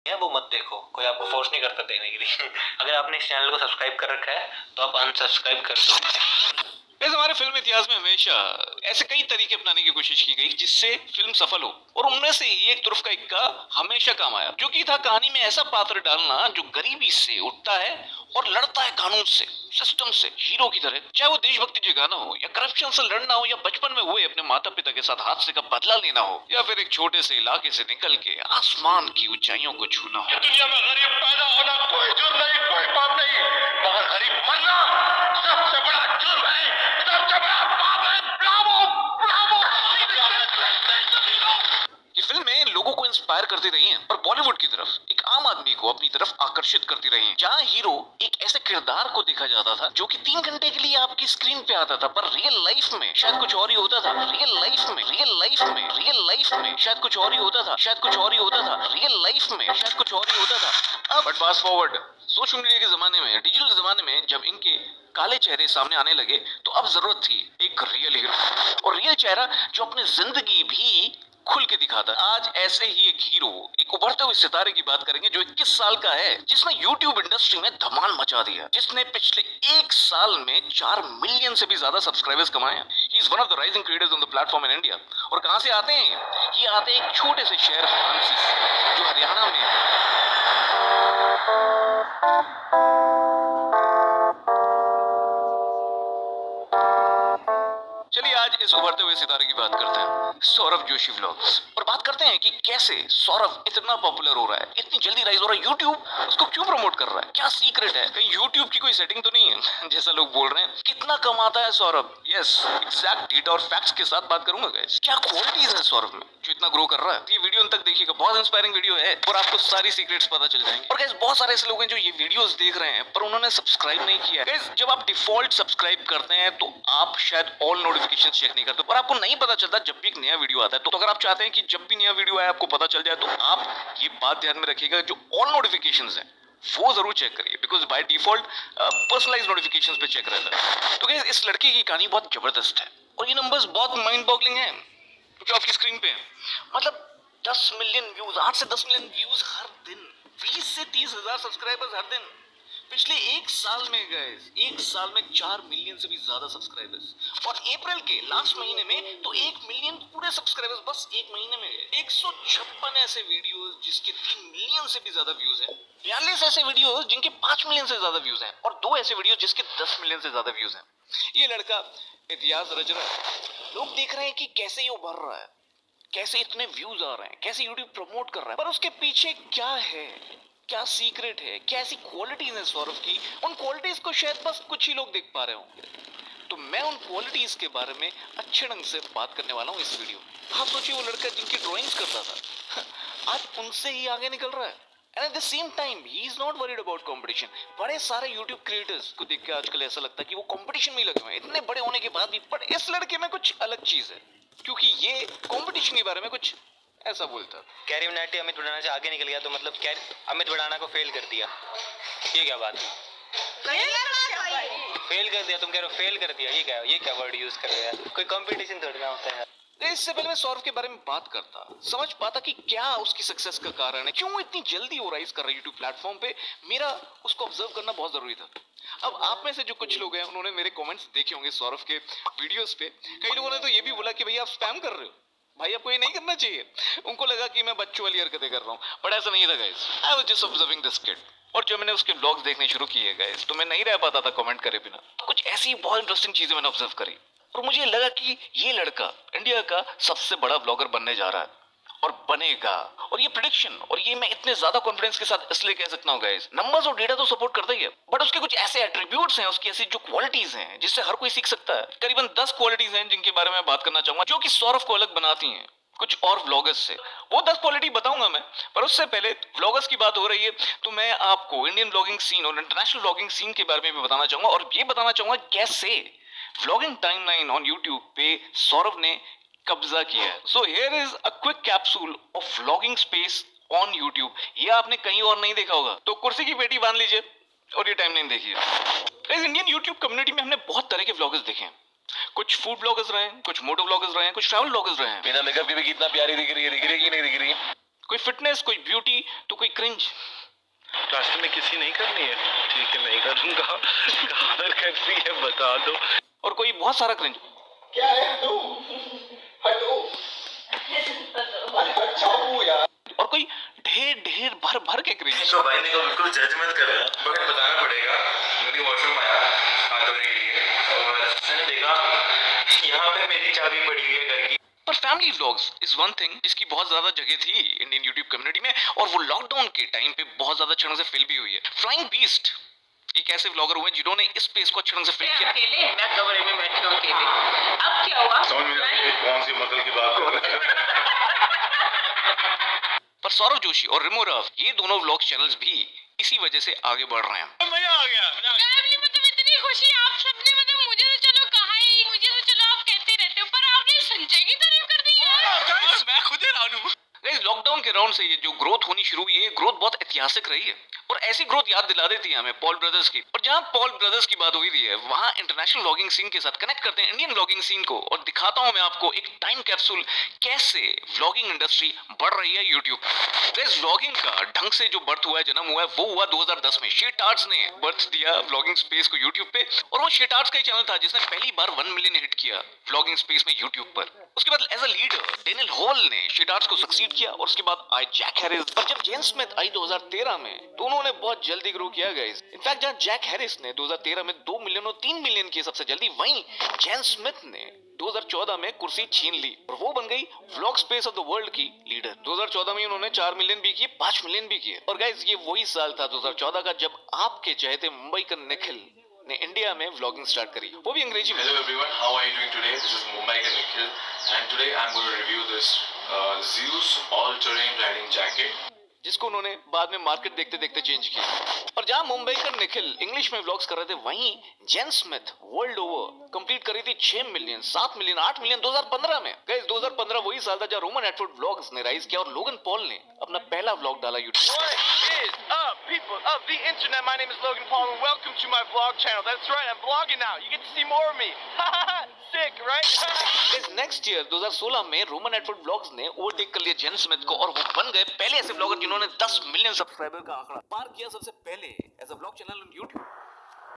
है वो मत देखो, कोई आपको फोर्स नहीं करता देखने के लिए। अगर आपने इस चैनल को सब्सक्राइब कर रखा है तो आप अनसब्सक्राइब कर दो। वैसे हमारे फिल्म इतिहास में हमेशा ऐसे कई तरीके अपनाने की कोशिश की गई जिससे फिल्म सफल हो, और उनमें से ही एक तुर्फ का इक्का हमेशा काम आया, जो कि था कहानी में ऐसा पात्र डालना जो गरीबी से उठता है और लड़ता है कानून से, सिस्टम से, हीरो की तरह। चाहे वो देशभक्ति जगाना हो, या करप्शन से लड़ना हो, या बचपन में हुए अपने माता पिता के साथ हादसे का बदला लेना हो, या फिर एक छोटे से इलाके से निकल के आसमान की ऊंचाइयों को छूना हो। दुनिया में गरीब पैदा होना कोई जुर्म नहीं, कोई पाप नहीं, मगर गरीब मरना सबसे बड़ा जुर्म है, सबसे बड़ा पाप है। Bravo, Bravo. ये फिल्में लोगों को इंस्पायर करती रही हैं, पर बॉलीवुड की तरफ एक आम आदमी को अपनी तरफ आकर्षित करती रही हैं, जहां हीरो एक ऐसे किरदार को देखा जाता था जो कि 3 घंटे के लिए आपकी स्क्रीन पे आता था, पर रियल लाइफ में शायद कुछ और ही होता था। रियल लाइफ में शायद कुछ और ही होता था, रियल लाइफ में शायद कुछ और ही होता था। अब but fast forward social media के जमाने में, डिजिटल जमाने में, जब इनके काले चेहरे सामने आने लगे तो अब जरूरत थी एक रियल हीरो, और रियल चेहरा जो अपनी जिंदगी भी खुल के दिखाता। आज ऐसे ही एक हीरो, एक उभरते हुए सितारे की बात करेंगे जो 21 साल का है, जिसने यूट्यूब इंडस्ट्री में धमाल मचा दिया, जिसने पिछले 1 साल में 4 मिलियन से भी ज्यादा सब्सक्राइबर्स कमाए हैं। He is one of the rising creators on the platform in India. और कहां से आते हैं ये? आते हैं एक छोटे से शहर हांसी से, जो हरियाणा में है। चलिए आज इस उभरते हुए सितारे की बात करते हैं, सौरभ जोशी व्लॉग्स, और बात करते हैं कि कैसे सौरभ इतना पॉपुलर हो रहा है, इतनी जल्दी राइज हो रहा है। यूट्यूब उसको क्यों प्रमोट कर रहा है? क्या सीक्रेट है? कहीं यूट्यूब की कोई सेटिंग तो नहीं है जैसा लोग बोल रहे हैं? कितना कमाता है सौरभ? यस, एग्जैक्ट डेटा और फैक्ट्स के साथ बात करूंगा गाइस। क्या क्वालिटीज है सौरभ में जो इतना ग्रो कर रहा है? ये वीडियो अंत तक देखिएगा, बहुत इंस्पायरिंग वीडियो है और आपको सारी सीक्रेट्स पता चल जाएंगे। और गाइस बहुत सारे ऐसे लोग हैं जो ये वीडियोस देख रहे हैं पर उन्होंने सब्सक्राइब नहीं किया। गाइस जब आप डिफॉल्ट सब्सक्राइब करते हैं तो आप शायद ऑल नोटिफिकेशन चेक नहीं करते, और आपको नहीं पता चलता जब भी एक नया वीडियो आता है। तो अगर आप चाहते हैं कि जब भी नया वीडियो आए आपको पता चल जाए, तो आप ये बात ध्यान में रखिएगा, जो ऑल नोटिफिकेशंस हैं वो जरूर चेक करिए, because by default personalize notifications पे चेक रहता है। तो गाइस इस लड़के की कहानी बहुत जबरदस्त है और ये नंबर्स बहुत माइंड बॉगलिंग है जो आपकी स्क्रीन पे है। मतलब 10 मिलियन व्यूज, 8 से 10 मिलियन व्यूज हर दिन, 20 से 30 हजार सब्सक्राइबर्स हर दिन। पिछले 1 साल में गाइस, 1 साल में 4 मिलियन से भी ज्यादा सब्सक्राइबर्स, और अप्रैल के लास्ट महीने में तो 1 मिलियन पूरे सब्सक्राइबर्स बस 1 महीने में। 156 ऐसे वीडियोस जिसके 3 मिलियन से भी ज्यादा व्यूज हैं, 42 ऐसे वीडियोस जिनके 5 मिलियन से ज्यादा व्यूज हैं, और 2 ऐसे वीडियोस जिसके 10 मिलियन से ज्यादा व्यूज हैं। ये लड़का इतिहास रच रहा है। लोग देख रहे हैं कि कैसे ये उभर रहा है, कैसे इतने व्यूज आ रहे हैं, कैसे यूट्यूब प्रमोट कर रहा है, पर उसके पीछे क्या है, क्या सीक्रेट है, क्या ऐसी क्वालिटीज है सौरभ की? उन क्वालिटीज को शायद बस कुछ ही लोग देख पा रहे होंगे। तो मैं उन क्वालिटीज के बारे में अच्छे ढंग से बात करने वाला हूँ इस वीडियो में। आप सोचिए वो लड़का जिनकी ड्राइंग्स करता था आज उनसे ही आगे निकल रहा है, and at the same time he is not worried about competition. बड़े सारे यूट्यूब क्रिएटर्स को देख के आजकल ऐसा लगता है कि वो कंपटीशन में ही लगे हुए हैं इतने बड़े होने के बाद भी, पर इस लड़के में कुछ अलग चीज है, क्योंकि ये कंपटीशन के बारे में कुछ ऐसा बोलता। कैरी मिनाटी अमित भड़ाना से आगे निकल गया तो मतलब अमित भड़ाना को फेल कर दिया, ये क्या बात है? फेल कर दिया? तुम कह रहे हो फेल कर दिया, ये क्या वर्ड यूज कर रहे हैं? कोई कंपटीशन थोड़ी ना होता है। इससे पहले मैं सौरभ के बारे में बात करता, समझ पाता कि क्या उसकी सक्सेस का कारण है, क्यों इतनी जल्दी वो राइज कर रहा है यूट्यूब प्लेटफॉर्म पे। मेरा उसको ऑब्जर्व करना बहुत जरूरी था। अब आप में से जो कुछ लोग हैं उन्होंने मेरे कमेंट्स देखे होंगे सौरभ के वीडियोस पे। कई लोगों ने तो ये भी बोला कि भैया आप स्पैम कर रहे हो, भाई आपको ये नहीं करना चाहिए। उनको लगा कि मैं बच्चों वाली हरकतें कर रहा हूँ, बट ऐसा नहीं था guys. I was just observing this kid, और जब मैंने उसके ब्लॉग्स देखने शुरू किए गाइस तो मैं नहीं रह पाता था कमेंट करे बिना। कुछ ऐसी बहुत इंटरेस्टिंग चीजें मैंने ऑब्जर्व करी, और मुझे लगा कि ये लड़का इंडिया का सबसे बड़ा ब्लॉगर बनने जा रहा है और बनेगा। और ये प्रेडिक्शन, और ये मैं इतने ज्यादा कॉन्फिडेंस के साथ इसलिए कह सकता हूँ गाइस, नंबर्स और डेटा तो सपोर्ट करता ही है, बट उसके कुछ ऐसे एट्रीब्यूट्स हैं, उसकी ऐसी जो क्वालिटीज हैं जिससे हर कोई सीख सकता है। करीबन 10 क्वालिटीज हैं जिनके बारे में बात करना चाहूंगा, जो कि सौरभ को अलग बनाती हैं कुछ और व्लॉगर्स से। वो 10 क्वालिटी बताऊंगा मैं, पर उससे पहले व्लॉगर्स की बात हो रही है तो मैं आपको इंडियन व्लॉगिंग सीन और इंटरनेशनल व्लॉगिंग सीन के बारे में भी बताना चाहूंगा, और ये बताना चाहूंगा कैसे व्लॉगिंग टाइमलाइन ऑन यूट्यूब पे सौरभ ने कब्जा किया है। So here is a quick capsule of vlogging space on YouTube. ये आपने कहीं और नहीं देखा होगा, तो कुर्सी की पेटी बांध लीजिए और ये टाइमलाइन देखिए। इस इंडियन यूट्यूब कम्युनिटी में हमने बहुत तरह के व्लॉगर्स देखे हैं। कुछ फूड ब्लॉगर्स रहे हैं, कुछ मोटो ब्लॉगर्स रहे हैं, कुछ ट्रैवल ब्लॉगर्स रहे हैं। बिना मेकअप के भी कितना प्यारी दिख रही है कि नहीं दिख रही? कोई फिटनेस, कोई ब्यूटी, तो कोई क्रिंज। रास्ते में किसी नहीं करनी है, ठीक है नहीं करूंगा। कहाँ करनी है बता दो। और कोई बहुत सारा क्रिंज। क्या है तू? हटो। हट जाओ यार। और कोई ढेर ढेर भर भर के क्रिंज। तो भाई ने को बिल्कुल जज मत कर रहा, बट बताना पड़ेगा। मेरी वॉशरूम आया हाथ धोने के लिए और मैंने देखा यहाँ पे मेरी चाबी पड़ी हुई है घर की। पर family vlogs is one thing जिसकी बहुत ज्यादा जगह थी इंडियन यूट्यूब कम्युनिटी में, और वो लॉकडाउन के टाइम पे बहुत ज्यादा अच्छे ढंग से फिल भी हुई है। फ्लाइंग बीस्ट एक ऐसे व्लॉगर हुए जिन्होंने इस स्पेस को अच्छे ढंग से फिल किया। अकेले मैं कमरे में बैठी हूँ अकेले। अब क्या हुआ? समझ में नहीं आई कौन सी मसल की बात कर रहे हैं। पर सौरभ जोशी और रिमो राव ये दोनों व्लॉग चैनल्स भी इसी वजह से आगे बढ़ रहे हैं। मजा आ गया। फैमिली में तो इतनी खुशी आप सबने, मतलब मुझे तो चलो कहा ही, मुझे तो चलो आप कहते रहते हो, पर आपने संजय की तारीफ कर दी है। मैं खुद हैरान हूं। गाइस, लॉकडाउन के राउंड से ये जो ग्रोथ होनी शुरू हुई है, ग्रोथ बहुत ऐतिहासिक रही है, और ऐसी ग्रोथ याद दिला देती है हमें पॉल ब्रदर्स की। और जहां पॉल ब्रदर्स की बात हुई थी है, वहां इंटरनेशनल व्लॉगिंग सीन के साथ कनेक्ट करते हैं इंडियन व्लॉगिंग सीन को, और दिखाता हूं मैं आपको एक टाइम कैप्सूल कैसे व्लॉगिंग इंडस्ट्री बढ़ रही है यूट्यूब। गाइस, व्लॉगिंग का ढंग से जो बर्थ हुआ है, जन्म हुआ है, वो हुआ 2010 में। शेट आर्ट्स ने बर्थ दिया व्लॉगिंग स्पेस को यूट्यूब पे, और वो शेट आर्ट्स का ही चैनल था जिसने पहली बार 1 मिलियन हिट किया व्लॉगिंग स्पेस में यूट्यूब पर। उसके बाद as a leader Daniel Hall ने शेट आर्ट्स को सक्सीड किया, और उसके बाद आई जैक हैरिस। पर जब जेन स्मिथ आई 2013 में, दोनों ने बहुत जल्दी ग्रो किया गाइस। इनफैक्ट जहां जैक हैरिस ने 2013 में 2 मिलियन और 3 मिलियन की सबसे जल्दी, वहीं जेन स्मिथ ने 2014 में कुर्सी छीन ली और वो बन गई vlog space of the world की लीडर। 2014 में उन्होंने 4 मिलियन भी किए, 5 मिलियन भी किए। और गाइस, ये वही साल था 2014 का जब आपके चहेते मुंबई का निखिल ने इंडिया में व्लॉगिंग स्टार्ट करी, वो भी अंग्रेजी में। Hello everyone, how are you doing today? This is Mumbai ka Nikhil, and today I'm going to review this Zeus all-terrain riding jacket. जिसको उन्होंने बाद में मार्केट देखते देखते चेंज किया। और जहां मुंबई का निखिल इंग्लिश में व्लॉग्स कर रहे थे, वहीं जेन स्मिथ वर्ल्ड ओवर कंप्लीट करी थी 6 मिलियन, 7 मिलियन, 8 मिलियन 2015 में। गाइस, 2015 वही साल था जब रोमन एटवुड व्लॉग्स ने राइज किया और लोगन पॉल ने अपना पहला व्लॉग डाला यूट्यूब पे। What is up, people of the internet? My name is Logan Paul, and welcome to my vlog channel. That's right, I'm vlogging now. You get to see more of me. Sick, right? Next year 2016 में Roman Atwood vlogs ने overtake कर लिया जेन Smith को, और वो बन गए पहले ऐसे व्लॉगर जिन्होंने 10 मिलियन सब्सक्राइबर का आंकड़ा पार किया सबसे पहले as a vlog channel on YouTube.